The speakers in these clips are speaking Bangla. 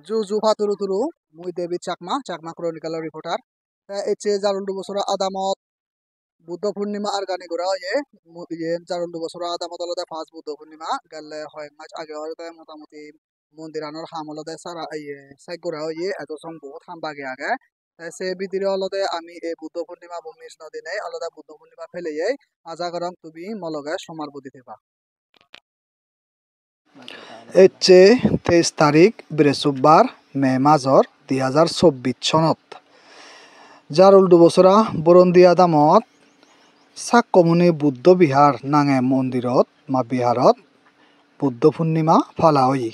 Juju Faturu Turu, Mui David Chakma Chronicle reporter. Eche Jarundu Bosora Adamot, Buddha Purnima Argani Gura, Jarundu Bosora Adamot the Fast Buddha Purnima, Gale Hoy much Agawata Motamuti, Mundiranor Hamolo de Sara, Segura, at some boat Hambagaga. Se Bidirolo de Ami a Buddha Purnima Bumis Nodine, Alada Buddha Purnima Pele, Azagaram to be Mologa, Shomar Buditeva. Eche 23 তারিখ বৃহস্পতিবার মে মাহৰ 2024 চনত জাৰুল দুবছৰা বৰন্দিয়া দামত সাকমুনি বুদ্ধ বিহাৰ নাঙে মন্দিৰত মা বিহাৰত বুদ্ধ পূৰ্ণিমা ফালা হয়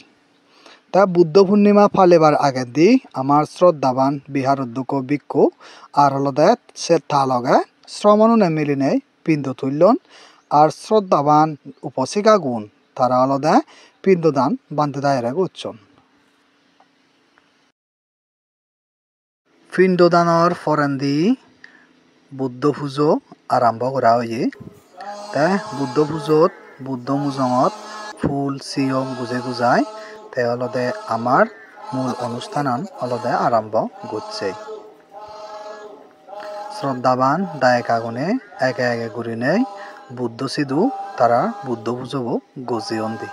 তা বুদ্ধ পূৰ্ণিমা ফালেবার আগে দি আমাৰ শ্ৰদ্ধাবান বিহাৰ অধ্যক্ষ বিক্ষু আর হলদে সে তালগে শ্রমণনে মিলিনে পিণ্ড তুল্যন আর শ্রদ্ধাবান উপসিকা গুণ তারা হলদে পিণ্ডদান বান্ধে দায়েরা করছেন পিণ্ডদানৰ ফৰেন্দি বুদ্ধ পূজা আৰম্ভ কৰা হয় তে বুদ্ধ পূজত বুদ্ধ মুজঙত ফুল চিয়ং গুজে গুজাই তে হলদে আমাৰ মূল অনুষ্ঠান হলদে আৰম্ভ করছে শ্রদ্ধাবান দায়কাগুনে একে একে ঘুরি নেই বুদ্ধ সিধু তারা বুদ্ধ পূজব গজিয়ন দি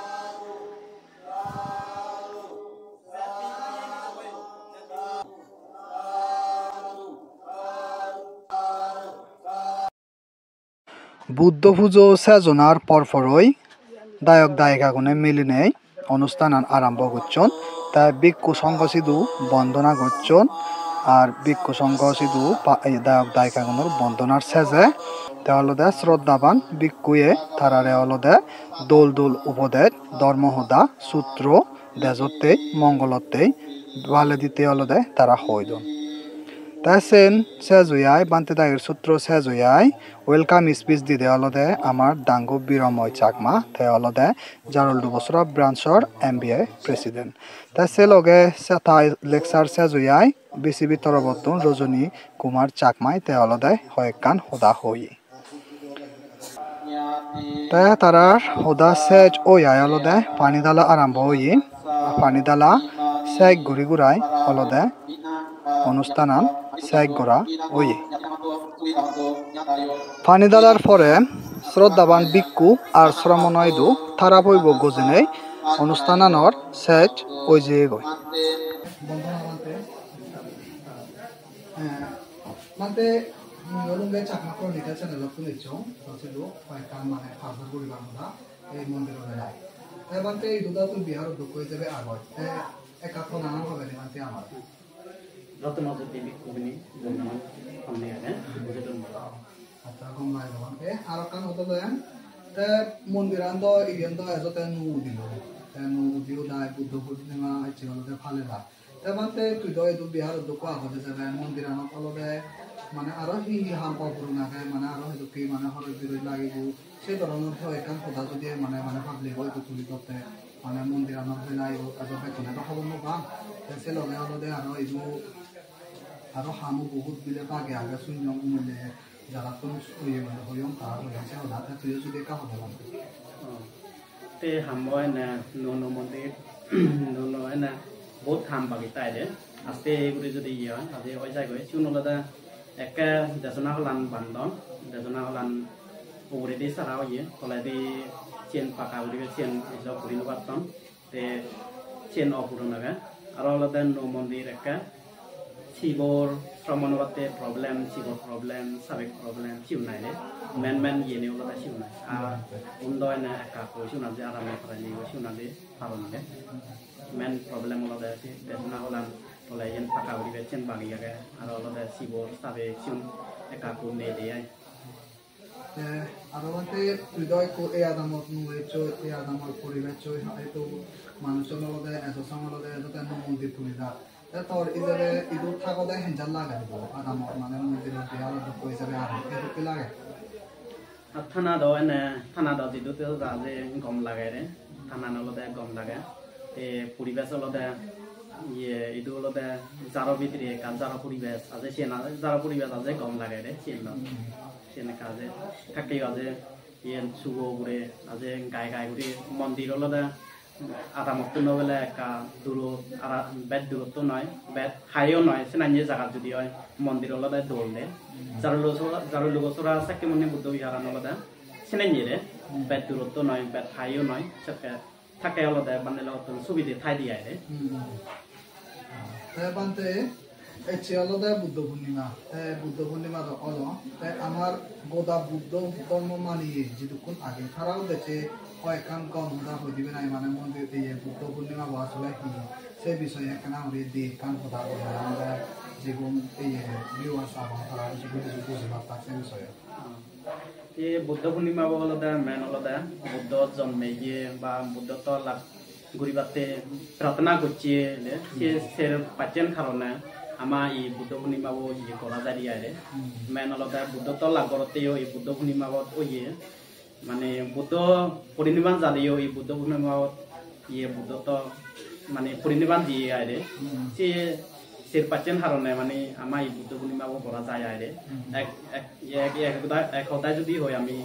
বুদ্ধ পুজো সেজনার পরপরই দায়ক দায়িকাগুনে মিলি নেই অনুষ্ঠান আরম্ভ করছেন তাই ভিক্ষু সংঘ সিধু বন্দনা করছেন আর ভিক্ষু সংঘ সিধু দায়ক দায়িকাগুনের বন্দনার শেষে হলদে শ্রদ্ধাবান ভিক্ষুয়ে তারারে হলদে দোল দোল উপদেশ ধর্মহদা সূত্র দেজতে মঙ্গলতে বালে দিতে হলদে তারা হইদন তাই সেন সেজুয়াই বান্তে দাগের সূত্র সেজুয়াই ওয়েলকাম স্পিচ দিতে হলদে আমার ডাঙ্গু বীরময় চাকমা তাই হলদে জারুল দুবছর ব্রাঞ্চর MBA প্রেসিডেন্ট তাই সে লগে তাই লেকচার সেজুয়াই বিসিবি তরবর্তন রজনী কুমার চাকমাই তাই হলদে হয়েকান হোদা হই তাই তারার হোদা সেজ ওয়াই হলদে পানি দালা আরম্ভ হই পানি দালা সেক ঘুরি ঘুরাই হলদে অনুষ্ঠান শেষ করা ওই পানি দালার পরে শ্রদ্ধাবান ভিক্ষু আর শ্রমণয়দু তারা পইব গজনে অনুষ্ঠানানর শেষ ওই যে গই মানে নলুঙ্গে চাকমা ক্রনিকেল চ্যানেল শুনেছো ছিল কয়েকটা মানে ফাজার পরিবার মধ্যে এই মন্দিরের যায় এবারে এই দুটা তো বিহার দুঃখ হিসেবে আগত একাত্ম নানা হবে মানে আমার রতনজর দেবী কবিনী বন্ধনা সামনে আছে বুঝেছেন আচ্ছা কম নাই মানে আর কান হতো দেন তে মন্দিরান তো ইয়েন তো এজতে নু দিল নু দিও দাই বুদ্ধ পূর্ণিমা আছে বলতে ফালে দা তে মানে তুই তো এই বিহার দুঃখ আগতে যাবে মন্দিরান ফলবে মানে আরো হি হাম পাবরু না মানে আরো দুঃখী মানে হরই বিরই লাগিব সেই ধরনের হয় কান কথা যদি মানে মানে ভাবলে হয় তো তুলি করতে মানে মন্দিরানোর হই লাগিব কাজে বেতনে তো খবর নবা সে লগে হলদে আরো এইটো আরো হামু বহুত বিলে পাগে আগে শূন্য মিলে যারা তো মানে হইম তারা হইছে ওদাতে তুই যদি কা হবে লাগবে তে হাময় না নন মন্দির নন না বহুত হাম পাগি তাইলে আস্তে এগুলি যদি ইয়া আজ ওই জায়গায় চুনলাদা একা দেশনা হলান বান্দন দেশনা হলান ওরে দি সারা ইয়ে কলাদি চেন পাকা উড়ি চেন ইজব পুরি নবাতন তে চেন অপুরো নাগা আর আলাদা নো মন্দির একা শিবর শ্রমণবাতে প্রবলেম শিবর প্রবলেম সাবেক প্রবলেম শিবনাইলে মেন মেন ইয়েনে ওলাদা শিবনাই আর উন্দয় না একা কই শিবনা যে আরামে করানি শিবনা যে পারনলে মেন প্রবলেম ওলাদা আছে দেশনা হলান ওলাই যেন পাকা উড়ি চেন বাগি আগে আর ওলাদা শিবর সাবেক শিব একা কো নে দেয় আর মানে হৃদয় কো এই আদামত নুয়েছো এই আদামত পরিবেশ হয়তো মানুষের মধ্যে এত সমালদে এত তেন মন্দির তুলিদা তোর ইজারে ইদু থাকদে হেঞ্জাল লাগে আদামত মানে মন্দির বিহার দুঃখ হিসাবে আর এটো কি লাগে থানা দাও এনে থানা দাও দিদু তো যে গম লাগে রে থানা নলদে গম লাগে তে পরিবেশ হলদে ইয়ে ইদু হলদে জারো ভিতরে কাজ জারো পরিবেশ আছে সেনা জারো পরিবেশ আছে গম লাগে রে সেনা কাজে থাকে আছে ইয়ে শুভ করে আছে গায়ে গায়ে করে মন্দির হলদে আরামত নবেলা একা দূর বেদ দূরত্ব নয় বেদ হাইও নয় সেনানি জায়গা যদি হয় মন্দির আলাদা দৌড় দে যার লোকসরা সাক্ষী মনে বুদ্ধ বিহার আলাদা সেনানি রে বেদ দূরত্ব নয় বেদ হাইও নয় সেটা থাকে আলাদা বানালে সুবিধে ঠাই দিয়ে রে বানতে এছে আলাদা বুদ্ধ পূর্ণিমা তো অলো তাই আমার গোদা বুদ্ধ ধর্ম মানিয়ে যেটুকুন আগে তারাও দেখে কয়েকখান কম কথা হয়ে দিবে নাই মানে মন্দির দিয়ে বুদ্ধ পূর্ণিমা বা আসলে কি সে বিষয়ে এখানে আমাদের দিয়ে কান কথা বলে আমরা যেগুলো এই ভিউয়ার্স আবার তারা যেগুলো বুঝে পারতা সে বিষয়ে বুদ্ধ পূর্ণিমা আলাদা মেন আলাদা বুদ্ধ জন্মে গিয়ে বা বুদ্ধ তো লাভ ঘুরিবাতে প্রার্থনা করছে সে পাচ্ছেন কারণে আমার এই বুদ্ধ পূর্ণিমা ইয়ে করা যায় আরে মেন আলাদা বুদ্ধ তো লাভ করতেও এই বুদ্ধ পূর্ণিমা ইয়ে মানে বুদ্ধ পরিনির্বাণ জানিও এই বুদ্ধ পূর্ণিমা ইয়ে বুদ্ধ তো মানে পরিনির্বাণ দিয়ে আরে সে পাচ্ছেন কারণে মানে আমার এই বুদ্ধ পূর্ণিমা করা যায় আরে এক সদায় যদি হয় আমি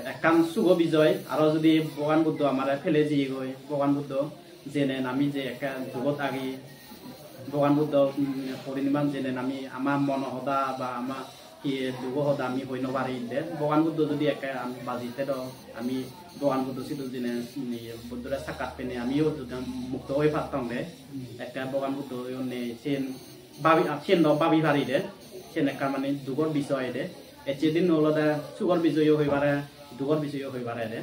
একান শুভ বিজয় আর যদি ভগবান বুদ্ধ আমার ফেলে দিয়ে গই ভগবান বুদ্ধ জেনে আমি যে একা যুগত আগে ভগবান বুদ্ধ পরিনির্বাণ জেনে আমি আমার মন সদা বা আমার কি যুগ সদা আমি হই নবারি দে ভগবান বুদ্ধ যদি একা আমি বাজিতে দ আমি ভগবান বুদ্ধ সিদ্ধ জেনে বুদ্ধরা সাকাত পেনে আমিও মুক্ত হয়ে পারতাম দে একা ভগবান বুদ্ধ সেন বাবি ভারি দে সেন একা মানে যুগর বিষয় দে এদিন নলদা সুগর বিজয় হইবারে দুগর বিজয় হইবারে দে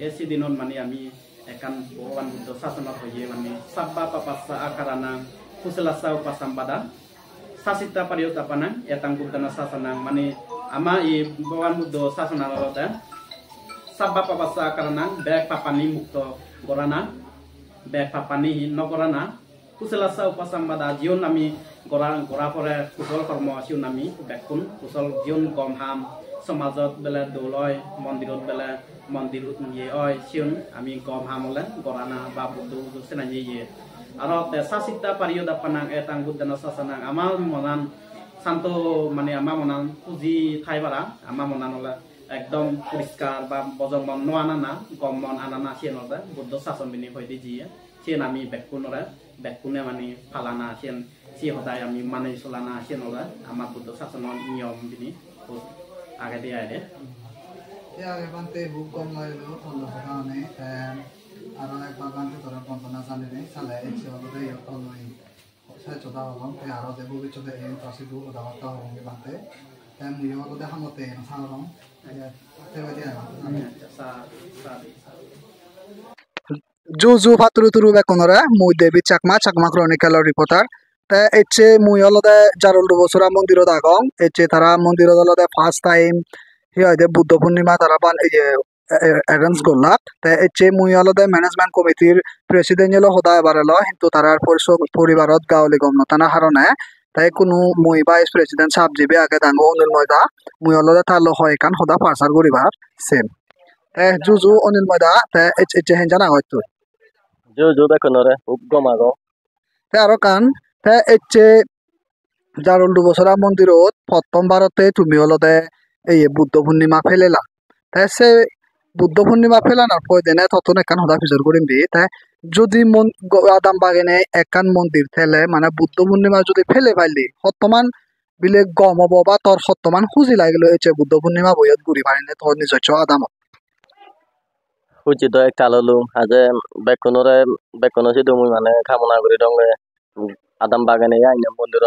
সেদিনত মানে আমি একান ভগবান বুদ্ধ শাসনত হইয়ে মানে সাব্বা পাপাসা আকারানা কুশলাসা উপাসাম্বাদা সাসিতা পারিও তাপানা এতাং বুদ্ধনা শাসনা মানে আমা এই ভগবান বুদ্ধ শাসনার আলাদা সাব্বা পাপাসা আকারানা বেগ পাপানি মুক্ত গরানা বেগ পাপানি নগরানা কুশলাসা উপাসাম্বাদা জীবন আমি গড়া পরে কুশল কর্ম সিউন আমি বেকুন কুশল জীবন গম হাম সমাজত বেলে দৌলয় মন্দিরত বেলে মন্দির ইয়ে হয় সিউন আমি গম হাম হলে গড়ানা বা বুদ্ধ সেনাই ইয়ে আর সাসিতা পারিও দাপানাং এতাং বুদ্ধনা শাসনাং আমার মনান শান্ত মানে আমার মনান পুঁজি ঠাইবারা আমার মনান হলে একদম পরিষ্কার বা বজং মন নোয়ানা গম মন আনানা সিয়েন হলে বুদ্ধ শাসন বিনি হইতে জিয়ে সিয়েন আমি বেকুনরে বেকুনে মানে ফালানা সিয়েন সি সদায় আমি মানে চলানা সিয়েন হলে আমার বুদ্ধ শাসনের নিয়ম বিনি আগে দিয়ে আরে আগে বানতে বুক কম লাগলো অন্য কারণে আর একবার বানতে তোরা বন্ধনা জানি নেই সালে এসে অলরেডি অনলাইন সাহায্যতা হলাম আরো যে ভবিষ্যতে এই পাশে দূর কথাবার্তা হবে বানতে মুইও অলরেডি হামতে সারম জু ফাতুরু তুরু বেকনরে মুই দেবী চাকমা ক্রনিক্যাল রিপোর্টার তে এচে মুই অলদে জারুল বছরা মন্দিরত আগং এচে তারা মন্দিরত অলদে ফার্স্ট টাইম হিয়দে বুদ্ধ পূর্ণিমা তারা বান অ্যারেঞ্জ করলাক তে এচে মুই অলদে ম্যানেজমেন্ট কমিটির প্রেসিডেন্ট হলো সদায় বারেল কিন্তু তারার পরিবারত গাঁৱলী গম নতানা কারণে তাই কোনো মুই ভাইস প্রেসিডেন্ট সাব জিবি আগে দাঙ্গ অনিল ময়দা মুই অলদে তার হয় কান সদা পার্সার করিবার সেম তে জু অনিল ময়দা তে এচে হেন জানা হয়তো জু বেকনরে গম আগো তে আরো কান তে এচে জারুল বছরা মন্দিরত প্রথম ভারতে তুমি অলদে এই বুদ্ধ পূর্ণিমা ফেলেলা তাই সে বুদ্ধ পূর্ণিমা ফেলানোর পর দিনে ততন একান সদা ফিজর করিম দি তাই যদি আদাম বাগানে একান মন্দির ফেলে মানে বুদ্ধ পূর্ণিমা যদি ফেলে পাইলি বর্তমান বিলে গম হব বা তোর বর্তমান খুঁজি লাগিল এচে বুদ্ধ পূর্ণিমা বইয়ত ঘুরি পারিনে তোর নিজস্ব আদামত উচিত একটা ললু আজে বেকনো সিধু মুই মানে কামনা করি দঙ্গে আদাম বাগানে আইনে মন্দির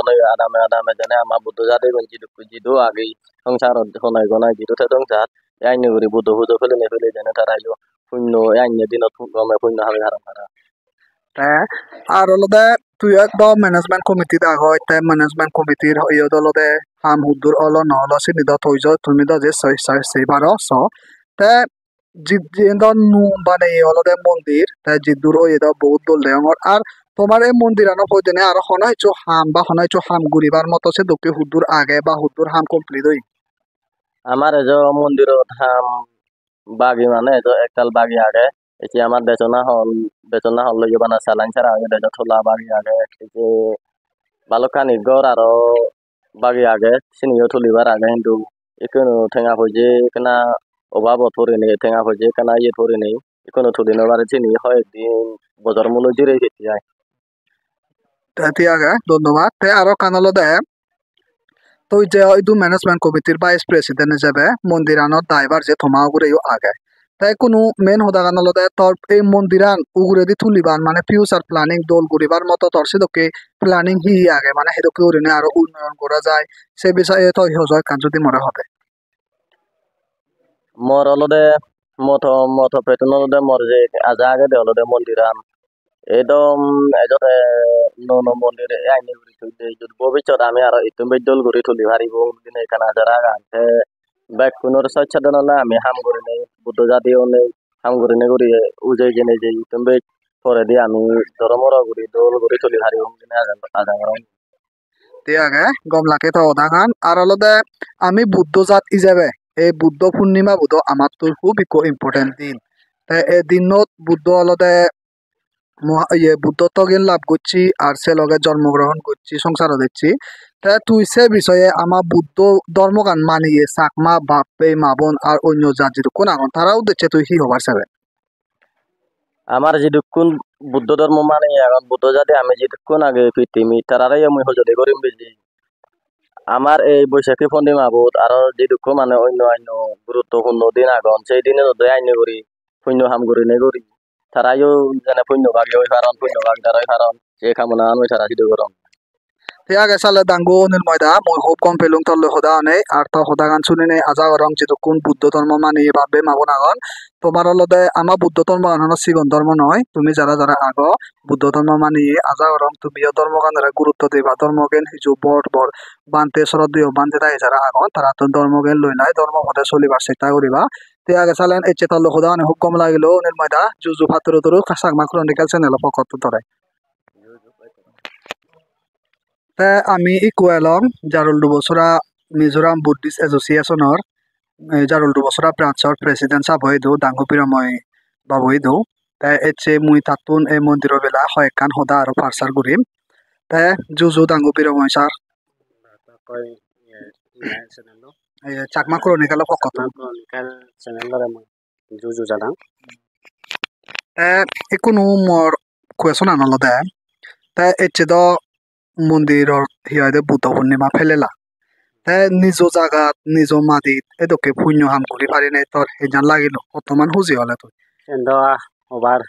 আদামে জানে আমার বুদ্ধ জাতি জিদু আগে সংসার হনাই গনাই জিদু থে সংসার আইনে করি বুদ্ধ পুজো ফেলে জানে তারা আইলো শূন্য আইনে দিনত গমে শূন্য হাবি হারাম হারা আর অলদে তুই একদম ম্যানেজমেন্ট কমিটিত আগয় তে ম্যানেজমেন্ট কমিটির ইয়দ অলদে হাম হুদুর অল নহল চিনি দ থইজ তুমি দ যে সেই বাৰ তে জিদন নু মানে অলদে মন্দির তে জিদুর ওই দ বহুত দল দেয়ঙর আর তোমার এই মন্দির আনো কইদিনে আর হনাইছো হাম বা হনাইছো হাম ঘুরিবার মতো সে দকে হুদুর আগে বা হুদুর হাম কমপ্লিট হই আমার এজ মন্দিরত হাম বাগি মানে এজ একতাল বাগি আগে এটি আমার বেচনা হল লইয়ে বানা চালান ছাড়া আগে দেশ থোলা বাগি আগে এটি বালকানি গড় আরো বাগি আগে চিনিও থলিবার আগে কিন্তু এখানে ঠেঙা হইছে কেনা অভাব থরি নেই ঠেঙা হইছে কেনা ইয়ে থরি নেই কোনো থুদিনৰ বাৰে চিনি হয় একদিন বজাৰ মূল্য জিৰে খেতি যায় তিয়াগে ধন্যবাদ তে আরো কানলদে তো যে এইটো ম্যানেজমেন্ট কমিটির ভাইস প্রেসিডেন্ট হিসেবে মন্দিরানত দায়ভার যে থমা উগুরেও আগে তাই কোনো মেন হদা কানলদে তোর এই মন্দিরান উগুরেদি তুলিবান মানে ফিউচার প্ল্যানিং দোল করিবার মতো তোর সেদকে প্ল্যানিং হি আগে মানে সেদকে উড়িনে আরো উন্নয়ন করা যায় সে বিষয়ে তো হজয় কান যদি মনে হবে মোৰ অলপতে মথ পেটন অলপতে মোৰ যে আজা আগে দে অলপতে মন্দিৰাম একদম এজতে ন মন্দিৰ আইনি ঘুৰি থৈ দিয়ে যদি ভৱিষ্যত আমি আৰু ইটো বেদল ঘূৰি তুলি পাৰিব দিনে এখান হাজারা গানতে বেক কোনোর স্বচ্ছতা নলে আমি হাম করি নেই বুদ্ধ জাতিও নেই হাম করি নেই করি উজে জেনে যে ইটো বেদ পরে দিয়ে আমি ধর্মর ঘুরি দোল ঘুরি তুলি পাৰিব দিনে আজা তিয়াগে গম লাগে তো ওদাগান আর অলদে আমি বুদ্ধ জাত হিসেবে এই বুদ্ধ পূর্ণিমা বুধ আমার তো খুব ইম্পর্টেন্ট দিন তাই এই দিনত বুদ্ধ অলদে বুদ্ধ তগিন লাভ করছি আর সে লগে জন্মগ্রহণ করছি সংসার দিচ্ছি তা তুই সে বিষয়ে আমার বুদ্ধ ধর্মগান মানিয়ে চাকমা বাপে মাবন আর অন্য জাত যেটুকু কোন আগন তারাও দেখছে তুই কি হবার চাবে আমার যেটুকুন বুদ্ধ ধর্ম মানে এখন বুদ্ধ জাতি আমি যেটুকুন আগে পৃথিবী তারারাই আমি হজতে করিম বেশি আমার এই বৈশাখী পূর্ণিমা বোধ আরো যেটুকু মানে অন্য গুরুত্বপূর্ণ দিন আগন সেই দিনে যদি আইন করি পুণ্য হাম করি নে করি তারাইও যেন পুণ্য ভাগে ওই কারণ পুণ্য ভাগ দ্বারাই কারণ যে কামনা আন ওই তারা সিদ্ধ করম তিয়াগে সালে দাঙ্গু অনিল ময়দা মই খুব কম পেলুং তল্লে হদা নেই আর তো হদা গান শুনি নেই আজা গরং যেটুকুন বুদ্ধ ধর্ম মানিয়ে ভাবে মাবন আগন তোমার অলদে আমার বুদ্ধ ধর্ম গান সিগন ধর্ম নয় তুমি যারা যারা আগ বুদ্ধ ধর্ম মানিয়ে আজা গরং তুমিও ধর্ম গানের গুরুত্ব দিবা ধর্মজ্ঞান হিজু বড় বড় বানতে শরদীয় বানতে তাই যারা আগন তারা তো ধর্মজ্ঞান লই নাই ধর্ম হতে চলিবার চেষ্টা করিবা তিয়াগে সালেন এচে তল্লে হদা অনেক খুব কম লাগিল অনিল ময়দা জুজু ফাতুরু তুরু সাগমা ক্রনিক্যাল চ্যানেল পকত ধরে তে আমি ইকুয়েলং জারুল দুবছরা মিজোরাম বুদ্ধিষ্ট এসোসিয়েশনের জারুল দুবছরা ব্রাঞ্চর প্রেসিডেন্ট সাব হয়ে দো ডাঙ্গু পিরাময় বাবু হয়ে দো তাই এচে মুই তাতুন এই মন্দির বেলা হয় কান হদা আর পারসার করিম তাই জুজু ডাঙ্গু পিরাময় স্যার চাকমা ক্রনিক্যাল পকত জুজু জানাং একোনো মোর কুয়েশন আনলো দে তাই এচে দ মন্দিরর হিয়াদে বুদ্ধ পূর্ণিমা ফেলেলা তাই নিজ জাগাত নিজ মাটিত এদকে পুণ্য হাম করি পারি নাই তোর হেজান লাগিল বর্তমান হুজি হলে তুই Endo obar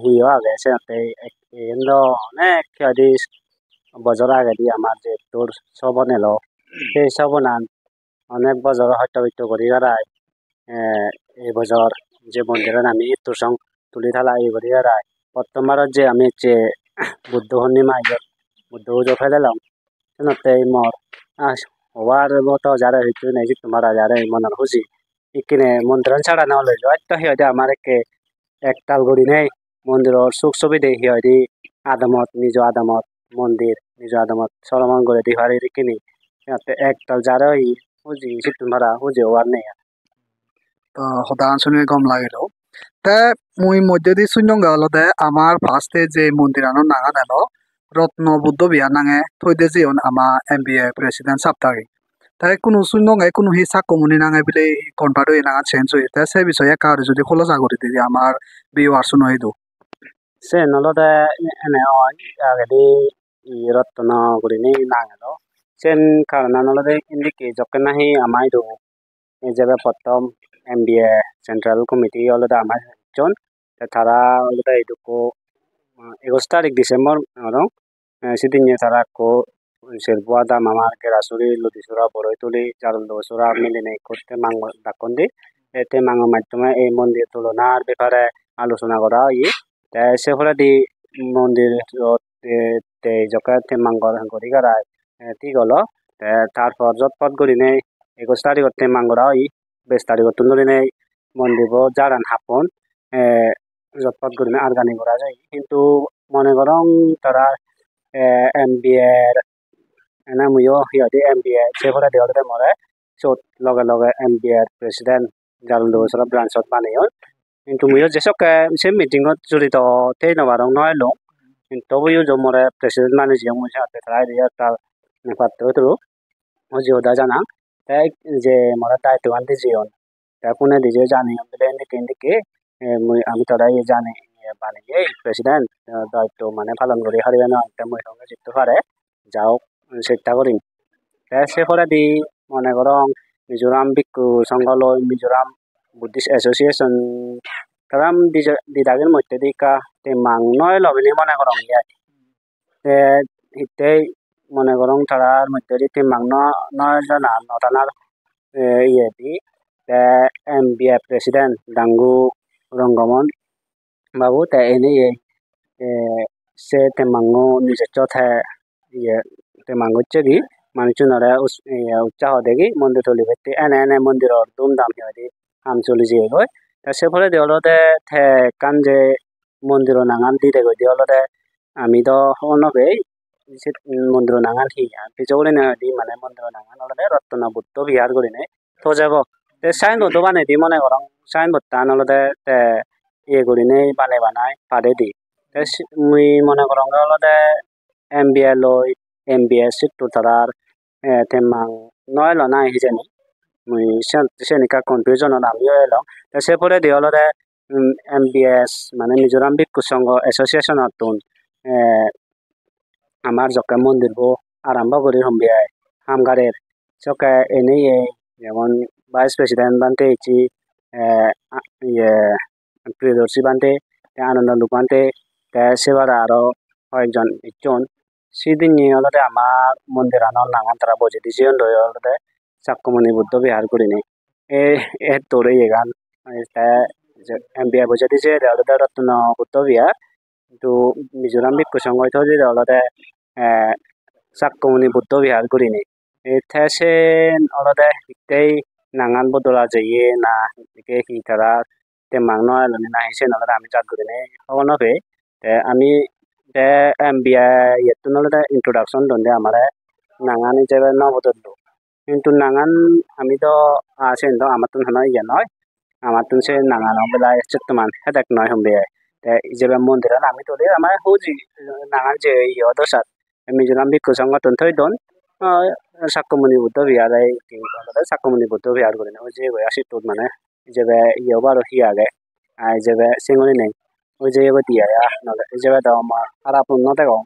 hiyo age se endo অনেক খেয়াদি বছর আগে দিয়ে আমার যে তোর শবন এলো সেই শবনান অনেক বছর হয়তো হয়তো করি গারায় এই বছর যে মন্দিরের আমি তোর সঙ্গ তুলি থালা এই করি গারায় প্রথমবার যে আমি যে বুদ্ধ পূর্ণিমা বুদ্ধ পুজো ফেলেলাম শুনতে মর হওয়ার মতো যারা হইতো নাই যে তোমারা যারা মনের খুশি ইকিনে মন্দির ছাড়া না হলে একটা হিয়াদি আমার একটাল গড়ি নেই মন্দিরের সুখ ছবি দেই হিয়াদি আদামত মন্দির নিজ আদামত সলমান করে দি হারি কিনি একটাল যারা হুজি সিটুন ভাড়া হুজি হওয়ার নেই হদান শুনে গম লাগিল তে মুই মধ্যে দি শূন্য গেলতে আমার ফার্স্টে যে মন্দিরানো নাগান এলো রত্ন বুদ্ধ বিহার নাঙে থইদে জিয়ন আমা MBA প্রেসিডেন্ট সাপ্তাহি তাই কোনো শূন্য গাই কোনো হি সাকমনি নাঙে বিলে কনভার্ট হয়ে নাঙা চেঞ্জ হয়ে তাই সে বিষয়ে কার যদি খোলসা করে দিদি আমার ভিউয়ার্স নই দু সে নলতে এনে আগেদি রত্ন করি নি নাঙেলো সেন কারণ নলতে ইন্দিকে যখন নাহি আমাই দু এই যে প্রথম MBA সেন্ট্রাল কমিটি অলরেডি আমার একজন তারা অলরেডি এইটুকু 21 তারিখ ডিসেম্বর সেদিন তারা কো শেরবুয়া দাম আমার কেরাসুরি লুদিসুরা বড়ই তুলি জারুল দোসুরা মিলিনে করতে মাঙ্গ ডাকন্দি এতে মাঙ্গ মাধ্যমে এই মন্দির তুলনার ব্যাপারে আলোচনা করা সে ফলে দি মন্দির জকাতে মাঙ্গ করি গারায় ঠিক হলো তারপর যৎপথ করি নেই 21 তারিখতে মাঙ্গরা 20 তারিখ তুলি নেই মন্দির জারান হাপন যৎপথ করি নেই আরগানি করা যায় কিন্তু মনে করম তারা MBA এনা মুইও হিয়াদি MBA সেফলে দেওয়াতে মরে চোট লগে লগে MBA প্রেসিডেন্ট জারুল দোসরা ব্রাঞ্চত বানিয়ন কিন্তু মুইও যেসক সে মিটিংত জড়িত তেই নবারং নয় লো কিন্তু তবুও জমরে প্রেসিডেন্ট মানে যে মুই সাথে ট্রাই দিয়া তার পাত্র তো জিওদা জানা তাই যে মরা দায়িত্ব আনতে জিওন তা কোনে দিজে জানি বলে ইন্দিকে আমি তারা জানি বানিয়ে প্রেসিডেন্ট দায়িত্ব মানে পালন করি হারিয়ানা একটা মহিলা জিততে পারে যাও চেষ্টা করি সে পরে দি মনে করো মিজোরাম ভিক্ষু সংঘ লই মিজোরাম বুদ্ধিস্ট এসোসিয়েশন তারা দিদাগের মধ্যে দিকা মাং নয় লবিনি মনে করো তে হিতেই মনে করো তারার মধ্যে দি মাং নয় জানা নটানার ইয়ে di MBF Presiden Danggu Rongomon babu te ini ye se temangu ni jechot hai ye temangu chegi manchu nare us ucha hodegi mondir toli beti ene mondir or dum dam hodi ham choli je goi ta se phole de olode the kanje mondiro nangan di de goi de olode ami do hono be mondiro nangan hi bijole na di mane mondiro nangan olode Ratna Buddha Vihar gorine to jabo te sainbod bane di mone korong sainbod tan olode te iye gorine banai pade di te mui mone korong olode MBL loi MBS to tarar temang noy lo nai hijeni mui sen ka confusion on ami elo te se pore di olode MBS মানে মিজোরাম ভিক্ষু সংঘ এসোসিয়েশন আতুন আমার জকে মন্দির বো আরম্ভ করি হম্বিয়ায় হামগারের জকে এনে যেমন ভাইস প্রেসিডেন্ট বানতে ইচি ইয়ে প্রিয়দর্শী বানতে আনন্দ লুক বানতে সেবার আরো কয়েকজন ইচ্ছন সেদিন নিয়ে অলরে আমার মন্দির আনার নাগান তারা বজে দিছে অলরে চাক্কমণি বুদ্ধ বিহার করিনি এ তোরে এগান এমবিআ বজে দিছে অলরে রত্ন বুদ্ধ বিহার কিন্তু মিজোরাম ভিক্ষু সংঘ হইতে অলরে চাক্কমণি বুদ্ধ বিহার করিনি এথেসে অলরে হিতেই nangan bodola jaye na ke hi tara te mangno alani na hisen ala ami chat gurine hono pe te ami te MBA yetun ala introduction donde amare nangan jebe no bodollo কিন্তু nangan আমি তো আছেন তো আমাতun হনা ইয়া নয় আমাতun সে nangan বলা চট্টমান হেদাক নয় হমবে তে জেবে মন্দিরা আমি তো আমার হুজি nangan যে ইয়া দশাত মিজোরাম ভিক্ষু সংগঠন থই দন সাক্কমণি বুদ্ধ বিহারে সাক্কমণি বুদ্ধ বিহার করে ওই যে আসি তোর মানে যে ইয়ে বারো হি আগে আই যে সিঙ্গলি নেই ওই যে এবার দিয়া নলে এই যে দাও আমার আর আপন ন দেখো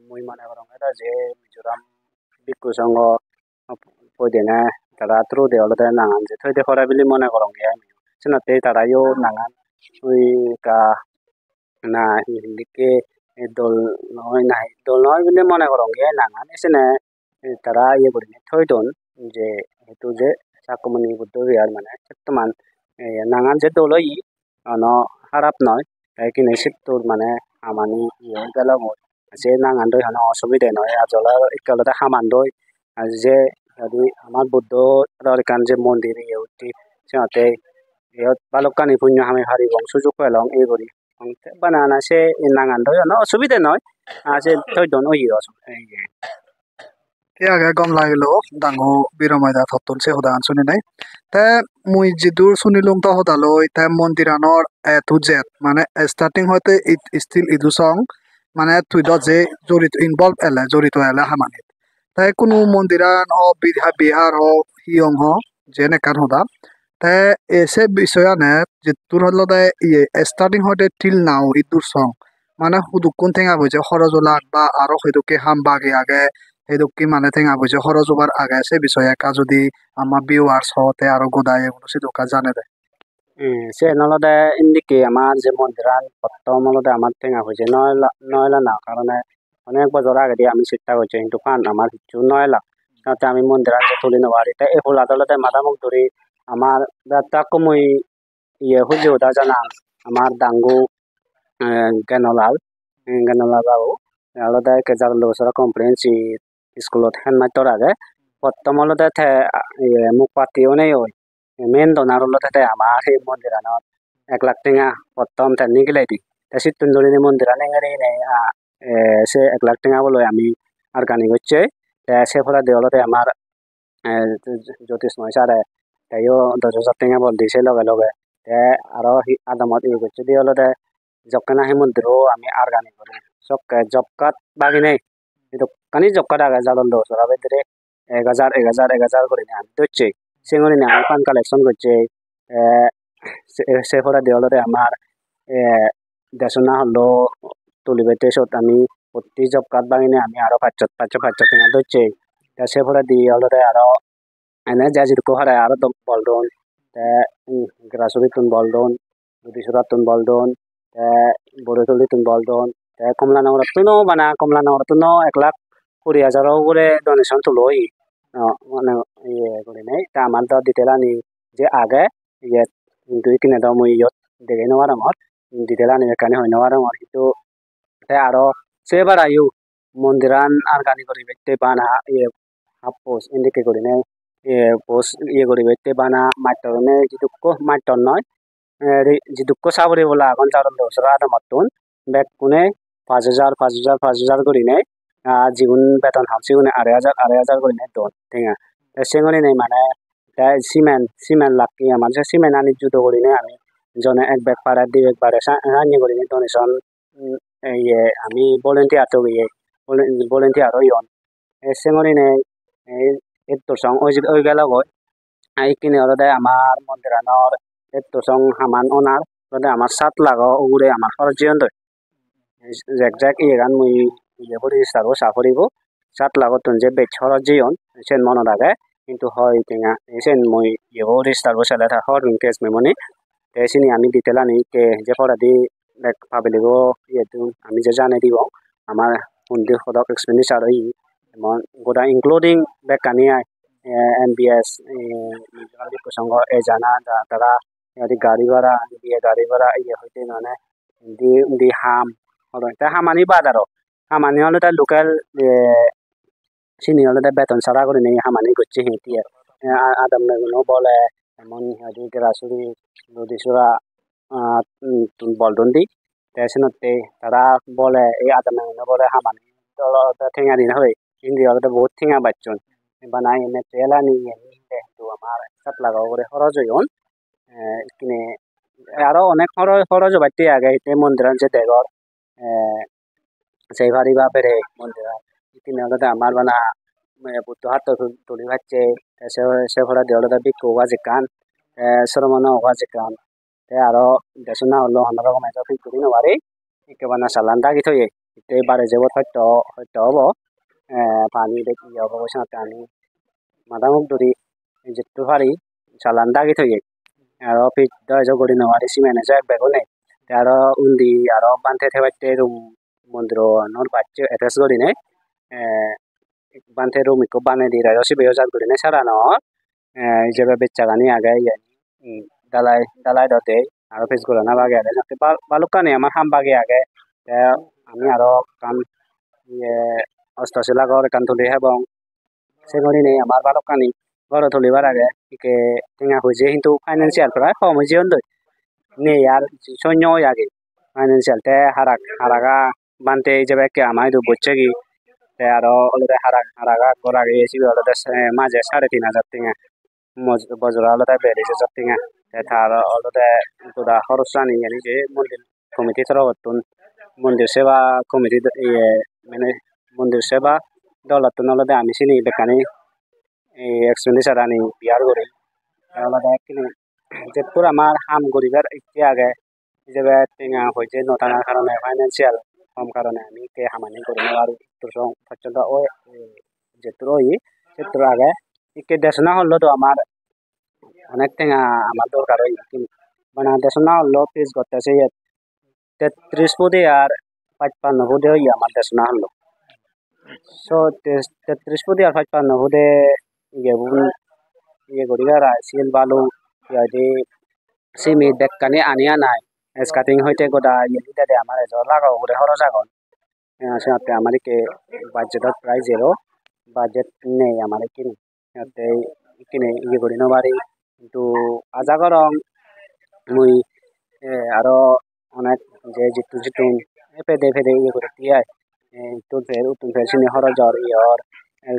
মুই মনে করো এটা যে মিজোরাম ভিক্ষু সংঘ পদে না তারা ত্রু দে হলে নাঙান যে থই দেখো বিলি মনে করো গে সিনাতে তারাইও নাঙান ওই কা না হিলিকে দল নয় বলে মনে করো গে নাঙান এসে তারা ইয়ে করি থই দন যে হেতু যে সাক্কমণি বুদ্ধ বিহার মানে বর্তমান নাঙান যে দল ই ন খারাপ নয় তাই কিনে তোর মানে আমানি ইয়ে গেল যে নাঙান দই হানো অসুবিধা নয় আজলা একালতে হামান দই আর যে যদি আমার বুদ্ধ রকান যে মন্দির ইয়ে উঠি সিহঁতে ইহত বালকানি পুণ্য আমি হারিব সুযোগ পেলাম এই করি বানানা সে নাঙান দই হানো অসুবিধা নয় আছে থই দন ওই কে আগে গম লাগিলো ডাঙো বিৰময়দা থতন সে সদান শুনি নাই তে মুই যিদুর শুনিলুম তো সদালৈ তে মন্দিৰানৰ এ টু জেড মানে ষ্টাৰ্টিং হয়তো ষ্টিল ইদু সং মানে তুইদ যে জড়িত ইনভলভ জড়িত এলে হামানিত তাই কোনো মন্দিৰান হ বিহার হ হিয়ং হ যে নেকান সদা তে এসে বিষয়ানে যিটোর হলো দে ইয়ে ষ্টার্টিং হয়তো টিল নাও ইদুর সং মানে হুদুকুন ঠেঙা বইছে খরজলাক বা আরো সেইদুকে হাম বাগে আগে সেইদুকি মানে ঠেঙা বইছে খরজবার আগে সে বিষয়ে একা যদি আমার ভিউয়ার্স হতে আরো গোদায় এগুলো সেদুকা জানে দে সে নলদে ইন্দিকে আমার যে মন্দিরান প্রথম হলদে আমার ঠেঙা হয়েছে নয়লা না কারণ অনেক বছর আগে দিয়ে আমি চেষ্টা করছি কিন্তু ফান আমার কিছু নয়লা তাতে আমি মন্দিরান যে তুলি নেওয়ার এটা এই হল আদালতে মাথামুখ ধরি আমার তাকে মই ইয়ে হুজি হুদা জানা আমার ডাঙ্গু জ্ঞানলাল বাবু আলাদা কেজার লোসরা কম্প্রিহেন্সিভ স্কুলত হেন মাত্র আগে প্রথম হলদে মুখ পাতিও নেই ওই মেন ডোনার হলদে আমার সেই মন্দিরানত 1 লাখ টেঙা প্রথম তেনি গিলাই দি সিটুন ধরি মন্দিরান এঙ্গারি নেই সে 1 লাখ টেঙা বলে আমি আর গানি করছে সে ফলে দেওয়ালতে আমার জ্যোতিষময় সারে তাইও 10,000 টেঙা বল দিছে লগে লগে আরো আদামত ইয়ে করছে দেওয়ালতে যখন আহি মন্দিরও আমি আর গানি করি সবকে জবকাত বাগি নেই কিন্তু কানি জবকাত আগে জালন দো সরা বেদরে 1,000 করে আমি দিচ্ছি সিঙ্গরি না আমি ফান কালেকশন করছে se pora de olode amar desona holo tulibete sot ami protti job card bangine ami aro 500 tenga docche te se pora di olode aro ene jajir ko hara aro dom boldon te grasuri tun boldon budisura tun boldon te borotoli tun boldon te komla nangora tuno bana komla nangora tuno 1,20,000 উপরে ডোনেশন তুলো মানে ইয়ে করে নেই তা আমার তো দিতেলানি যে আগে ইয়ে দুই কিনে দাও মই ইয়ত দেখে নেওয়ার আমার দিতেলানি এখানে হয় নেওয়ার আমার কিন্তু তাই আরো সেবার আয়ু মন্দিরান আর গানি করি বেতে বানা ইয়ে হাফ পোস্ট ইন্ডিকে করি নেই ইয়ে পোস্ট ইয়ে করি বেতে বানা মাইটনে যেটুকু মাইটন নয় যেটুকু সাবরি বলা এখন চারণ দোসরা আদা মাতুন ব্যাগ কোনে 5,000 করি নেই জীবন বেতন হামছি কোনে 2,500 করি নেই দন ঠিক আছে সেঙ্গনি নেই মানে সিমেন্ট লাকি আমার যে সিমেন্ট আনি জুতো করি নেই আমি জনে এক ব্যাগ পাড়া 2 ব্যাগ পাড়া রান্নি করি নেই ডোনেশন ইয়ে আমি ভলেন্টিয়ার তো গিয়ে ভলেন্টিয়ার হইন সেঙ্গনি নেই এর তোর সঙ্গ ওই গেল গই আই কিনে হলো দেয় আমার মন্দিরানোর এর তোর সঙ্গ হামান ওনার হলো আমার 7 লাখ উড়ে আমার খরচ জীবন দই জ্যাক ইয়ে গান মুই ইয়ে করি সারো সাফরিব 7 লাখ তুন যে বেচ খরচ জীবন সেন মনে রাখে কিন্তু হয় টিঙা সেন মুই ইয়ে করি সারো সালে থা হর কেস মেমনি তেসিনি আমি দিতেলানি কে যে পড়া দি দেখ পাবলিক ইয়ে তুন আমি যে জানে দিব আমার হুন্দি খদক এক্সপেন্ডিচার হই এমন গোটা ইনক্লুডিং ব্যাক কানিয়া MBS প্রসঙ্গ এ জানা তারা গাড়ি ভাড়া ইয়ে হইতে মানে দি হাম হলো তা হামানি বাজারও হামানি হলো তার লোকাল সিনি হলো তার বেতন ছাড়া করে নেই হামানি করছে হেঁটি আদম মেগুনো বলে এমন হয়তো গ্রাসুরি নদীসুরা বলদন দি তেসনতে তারা বলে এই আদম মেগুনো বলে হামানি ঠেঙা দিন হয় হিন্দি হলো তো বহুত ঠেঙা বাচ্চন বানাই এনে তেলা নিয়ে তো আমার 7 লাখ করে খরচ হইন কিনে আরো অনেক খরচ বাড়তে আগে এতে মন্দির যে দেগর সেই ভারি বাপেরে মন্দির কিনে হলো আমার বানা বুদ্ধ হাত তুলি ভাচ্ছে সে ভরা দেওয়া বিক্ষু ওয়াজে কান সরমনা ওয়াজে কান আরো দেশনা হলো অন্য রকম একটা ফিট করি নেওয়ারে একেবারে সালান দাগি থয়ে এতে বারে যাব হয়তো হবো পানি দেখি অবশ্যই আমি মাদামুখ ধরি যেতে পারি সালান দাগি থয়ে আরো ফিট দরজা করি নেওয়ারে সিমেন্ট এক বেগও নেই আরো উন্দি আরো বানতে থাকতে রুম মন্দির নর বাচ্চা অ্যাটাচ করি নেই বানতে রুম ইকো বানে দি রাজসি বেজার করি নেই সারা নর যেভাবে বেচাগানি আগে দালাই দতে আরো ফিস গুলো না বাগে আগে বালুকানি আমার হাম বাগে আগে আমি আরো কাম অষ্টশিলা ঘর কান তুলি এবং সেগুলি নেই আমার বালুকানি ঘর তুলিবার আগে একে টেঙা হয়েছে কিন্তু ফাইন্যান্সিয়াল প্রায় কম হয়েছে নেই আর সৈন্য আগে ফাইন্যান্সিয়াল তে হারাগা বানতে যাবে কে আমায় তো বুঝছে কি আরো অলরেডি হারাগা করা গিয়েছি অলরেডি মাঝে 3,500 টেঙা বজরা অলরেডি বেড়েছে টেঙা তার অলরেডি তোরা খরচ জানি জানি যে মন্দির কমিটি তরফতুন মন্দির সেবা কমিটি মানে মন্দির সেবা দলতুন অলরেডি আমি চিনি বেকানি এক্সপেন্ডিচার আনি বিয়ার করি অলরেডি কিনে যেপুর আমার হাম করিবার ইচ্ছে আগে হিসেবে টেঙা হয়েছে নটানার কারণে ফাইন্যান্সিয়াল কম কারণে আমি কে হামানি করি আর পর্যন্ত ওই যেতুর ওই সেতুর আগে ইকে দেশনা হলো তো আমার অনেক টেঙা আমার দরকার হয় মানে দেশনা হলো পিস করতেছে 33 ফুটে আর 55 ফুটে হই আমার দেশনা হলো সো 33 ফুটে আর 55 ফুটে ইয়ে করি আর সিল বালু ইয়াদি সিমি দেখকানি আনিয়া নাই স্কাটিং হইতে গোটা ইয়ে দে আমার এজ লাগাও করে খরচ আগন সাথে আমার কে বাজেটত প্রায় জিরো বাজেট নেই আমার কিনে সাথে কিনে ইয়ে করি নবারি কিন্তু আজা গরম মুই আরো অনেক যে জিতুন ফেদে ইয়ে করে দিয়ে তুন ফের সিনে খরচর ইয়র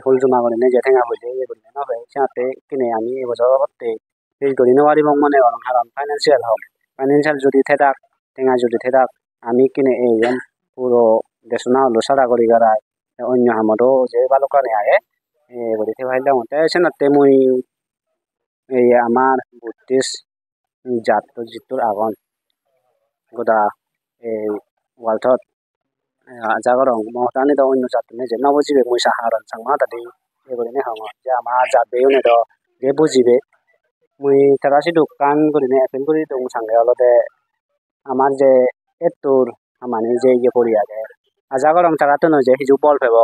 ফুল জমা করে নেই যে ঠেঙা বুঝে ইয়ে করি না সাথে কিনে আমি এবছর করতে এই করি নবারি মনে করুন কারণ ফাইন্যান্সিয়াল যদি থেদাক টেঙা যদি থেদাক আমি কিনে এই পুরো দেশনা হলো সারা করি গারায় অন্য হামদও যে বালুকানে আগে করি ভাইলাম সেনাতে মুই এই আমার 32 জাতটো যিটোৰ আগন গোটা এই ওয়ালথত জাগরং মহতানি দ অন্য জাতনে যে নবজিবে মই সাহারন সাংমা তাদি এগরিনে হামা যে আমার জাত বেউনে দ যে বুজিবে মুই তারাসি দোকান করিনে এপেল করি দং সাংগে অলতে আমার যে এত্তর মানে যে ইয়ে করি আগে জাগরং তারা তো নয় যে হিজু বল ফেব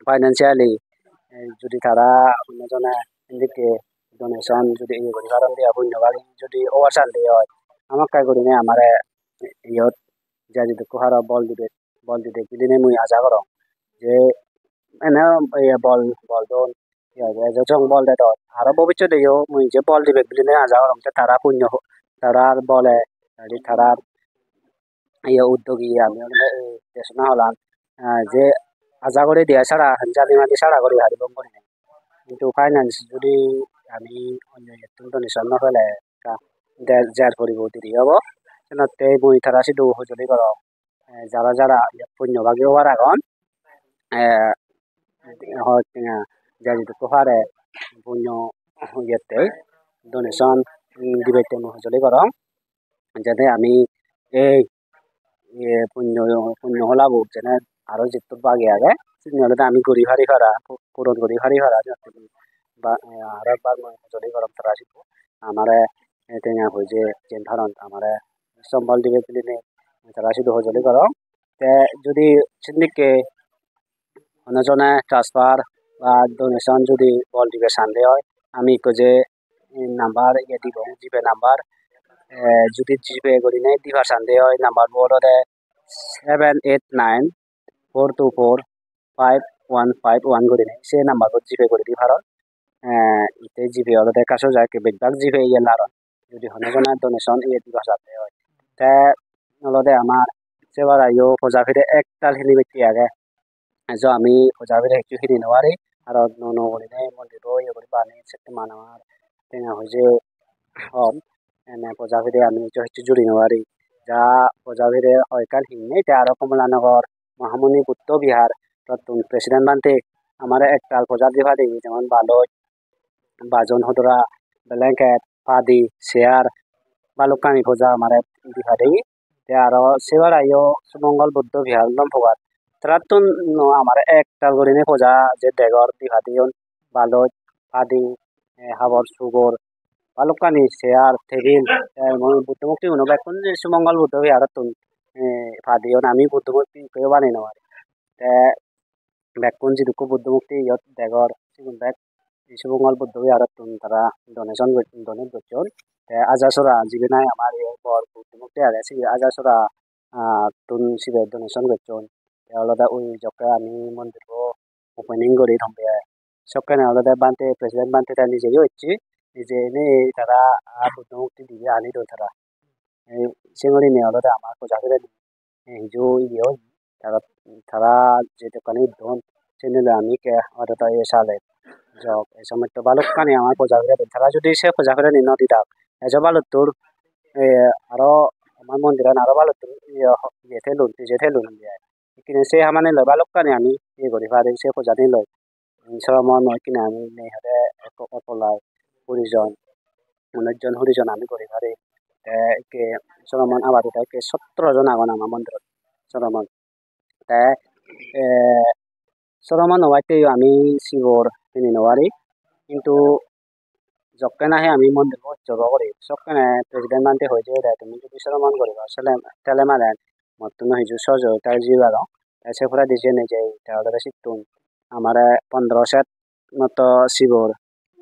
ফাইন্যান্সিয়ালি যদি তারা অন্যজনে এদিকে ডোনেশন যদি ইয়ে করি কারণ দিয়া ধন্যবাদ যদি ওভারসাল দিয়ে হয় আমাক কাই করিনে আমারে ইয়ত যা যদি কুহার বল দিতে গিলিনে মুই আশা করো যে এনে বল বল দন যখন বল দে আরো ভবিষ্যতে মুই যে বল দিবে গিলিনে আশা করো তারা শূন্য তারার বলে তারার উদ্যোগী আমি দেশনা হলাম যে আশা করে দিয়া ছাড়া জালি মালি ছাড়া করে হারিব করি কিন্তু ফাইন্যান্স যদি আমি অন্য ডোনেশন নহলে যার পরিবর্তে হব তেনতে মুই তারা সিধু হজলি করো যারা যারা পুণ্যভাগী হওয়ার আগন যা যদি কুহারে পুণ্য ইয়েতে ডোনেশন দিবে হজলি করো যাতে আমি এই পুণ্য পুণ্য হলাবো যেনে আরো যেত বাগে আগে নহলে আমি গড়ি হারি হারা পূরণ করি হারি হারা বা আর একবার হজলি করো তারা সিধু আমারে টেঙা হয়ে যে ধরন আমারে সম্বল দিবে দিলে তারা শুধু হজলি করো যদি সিন্দিকে অন্যজনে ট্রান্সফার বা ডোনেশন যদি বল দিবে সানডে হয় আমি যে নাম্বার ইয়ে দিব জিপে নাম্বার যদি জিপে করি নাই দিবা সানডে হয় নাম্বার বোর্ডে 78942451151 করি নাই সে নাম্বার জিপে করে দি ভারত ইতে জিপে হলে কাছে যায় বেগবাগ জিপে ইয়ে লারন যদি অন্যজনে ডোনেশন ইয়ে দিবা সানডে হয় অলদে আমার সেবার আইও ফজা ফিরে একটাল হিনি ব্যক্তি আগে जो আমি ফজা ফিরে একটু হিনি নেওয়ারি আর নগরীনে মন্দির ইয়ে করি পানি সেটা মানার টেঙা হয়েছে হম এনে ফজা ফিরে আমি একটু জুড়ি নেওয়ারি যা ফজা ফিরে হয়কাল হিনে এটা আরো কমলানগর মহামণি বুদ্ধ বিহার নতুন প্রেসিডেন্ট বানতে আমার একটাল ফজা দিবা দিই যেমন ভালো বাজন হদরা ব্ল্যাঙ্কেট পাদি চেয়ার বালুকানি ফজা আমার দিবা দিই আরো সেবার আইও সুমঙ্গল বুদ্ধ বিহার লম্ফগার তারাতুন আমার একটা গরিনে খোঁজা যে দেগর দিহাদিয়ন বালত আদি হাবর সুগর বালুকানি চেয়ার টেবিল বুদ্ধমুক্তি হনো এখন সুমঙ্গল বুদ্ধ বিহারতুন ফাদিয়ন আমি বুদ্ধমুক্তি কেউ বানাই নেওয়ার বেকুন যিদুকু বুদ্ধমুক্তি ইয়ত দেগর সিগুন বেগ সুমঙ্গল বুদ্ধ বিহারতুন তারা ডোনেশন ডোনেট করছেন আজাসরা যিবি নাই আমার বর বুদ্ধমুক্তি আগে আজাসরা তুন সিবে ডোনেশন করছেন অলদা ওই জকে আমি মন্দির ওপেনিং করি থম্বে সবখানে অলদা বানতে প্রেসিডেন্ট বানতে তার নিজেই হচ্ছে নিজে এনে তারা বুদ্ধমুক্তি দিবে আনি দো তারা সেগুলি নিয়ে অলদা আমার প্রজাতিরা হিজো ইয়ে তারা তারা যে দোকানে ধন সেনে আমি কে অদতা এ সালে জব এই সময় তো বালুকানি আমার প্রজাতিরা তারা যদি সে প্রজাতিরা নিন দিতা এজ বালুতুর আরো আমার মন্দির আরো বালুতুর ইয়ে লুন যে লুন দিয়ে কিনে সে মানে লয় বালুকানি আমি ইয়ে করি পারি সে প্রজাতি লয় শ্রমণ কিনে আমি নেই হাতে একলাই হরিজন অনেকজন হরিজন আমি করি পারি কে শ্রমণ আবার কে 17 জন আগন আমার মন্দির শ্রমণ শ্রমণ হওয়াতে আমি শিবর তিনি নেওয়ারি কিন্তু যকে নাহে আমি মন্দির উৎসর্গ করি সবখানে প্রেসিডেন্ট মানতে হয়ে যায় তুমি যদি শ্রমণ করিবা তেলে মারেন মতন হিজু সহজ তাই জীবার সে পুরা দিছে নিজে তাহলে শিখতুন আমার 15 সেট মতো শিবর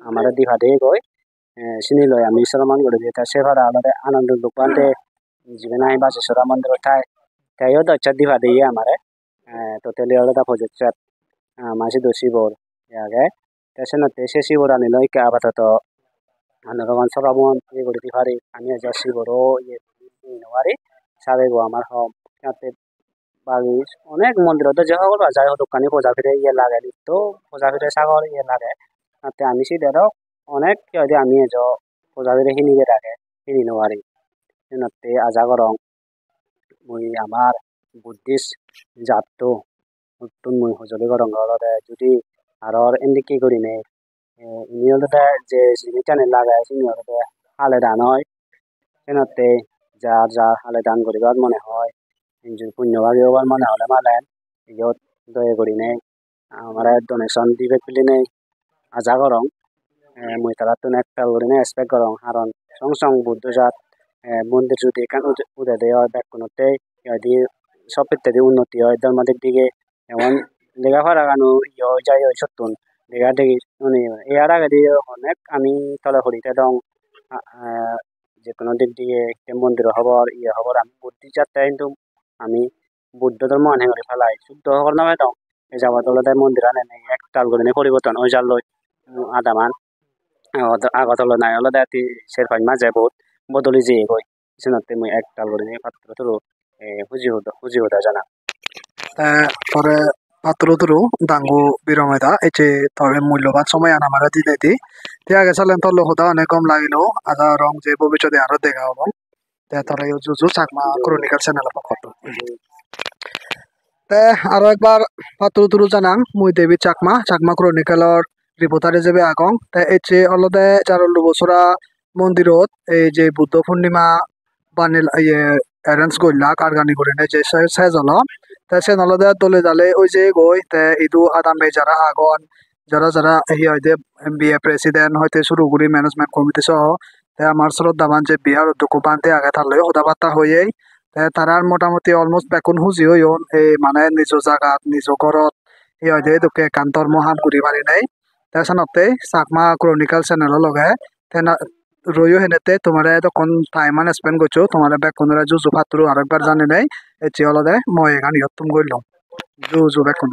আমার দিহা দিয়ে গই চিনি লয় আমি শ্রমণ করে দিয়ে সে ভাড়া আমাদের আনন্দ দোকানতে জীবে নাই বাসেশ্বরা মন্দির ঠাই তাইও দচ্ছা দিহা দিয়ে আমার টোটালি আলাদা প্রজেক্ট মাসি দো শিবর আগে সে নতে সে শিবর আনি লয় কে আপাতত আনন্দগণ শ্রমণ ইয়ে করে দিহারি আমি যা শিবরও ইয়ে নেওয়ারি সাবে গো আমার হম তাতে বাকি অনেক মন্দির তো যে সকল যাই হোক দোকানে পূজা ফিরে ইয়ে লাগে তো পূজা ফিরে সাগর ইয়ে লাগে তাতে আমি সিধেরও অনেক যদি আমি এজ পূজা ফিরে হিনিকে রাখে হিনি নেওয়ারি নতে আজা করং মুই আমার বুদ্ধিস্ট জাতটো নতুন মুই হজলি করং যদি আর এমনি কি করি নে ইনি হলে যে জিনিসটা লাগে চিনি হলে হালে দান হয় সেনাতে যার যার হালে দান করিবার মনে হয় যদি পুণ্যভাগী হবার মনে হলে মালেন ইয়ত দয়া করি নেই আমার ডোনেশন দিবে পেলি নেই আজা করং মুই তারা তো একটা করি নেই এক্সপেক্ট করং কারণ সং সং বুদ্ধ জাত মন্দির যদি এখান উদয় দেওয়া হয় ব্যাকুণতে যদি সব ইত্যাদি উন্নতি হয় ধর্মাদিক দিকে এমন লেখাপড়া গানো ইয়ে যায় ওই সত্যন লেখা দেখি শুনি এর আগে দিয়ে অনেক আমি তলে হরিতে দং যে কোনো দিক দিয়ে মন্দির হবর ইয়ে হবর আমি বুদ্ধি যাত্রা কিন্তু আমি বুদ্ধ ধর্ম আনে করে ফেলাই শুদ্ধ হবর নামে দং এই যাওয়া তলে মন্দির আনে নেই এক তাল করে পরিবর্তন ওই যার লই আদামান আগতল নাই হলো দেয় শেরফাই মাঝে বহুত বদলি যেয়ে গই সিনাতে মুই এক তাল করে পাত্র তো হুজি হতা জানা তরে পাত্র তুরু ডাঙ্গু বিরমেদা এই যে তবে মূল্যবান সময় আনামারা দিলে দি আগে চালেন তোর হতা অনেক কম লাগিলো আদা রং যে ভবিষ্যতে আরো দেখা হবো তরে জুজু চাকমা ক্রনিকাল চ্যানেল পক্ষ আরো একবার পাত্র তুরু জানাং মুই দেবী চাকমা চাকমা ক্রনিকালর রিপোর্টারে যাবে আগং এই যে অলদে 4 বছরা মন্দিরত এই যে বুদ্ধ পূর্ণিমা বানিল অ্যারেঞ্জ করলা কারগানি করে যে শেষ হলো সে নলদে দলে দালে ওই যে গই ইদু আদামে যারা আগন যারা যারা হয়তো বিএ প্রেসিডেন্ট হইতে শুরু করি ম্যানেজমেন্ট কমিটি সহ আমার শ্রদ্ধাবান যে বিহার উদ্যোগ বানতে আগে থাকলে হতাবার্তা হয়েই তারার মোটামুটি অলমোস্ট বেকুন হুজি হইন এই মানে নিজ জায়গাত নিজ ঘরত হয়তো দুঃখে কান্তর মহাম করি পারি নাই তাছাড়াতে চাকমা ক্রনিকাল চ্যানেলের লগে রইও হেনেতে তোমার তখন টাইম মান স্পেন্ড করছো তোমার বেকুনরা জুজু পাত্র আরেকবার জানি নাই এটি হলদে মই এখান ইয়তুম করলাম জুজু বেকুন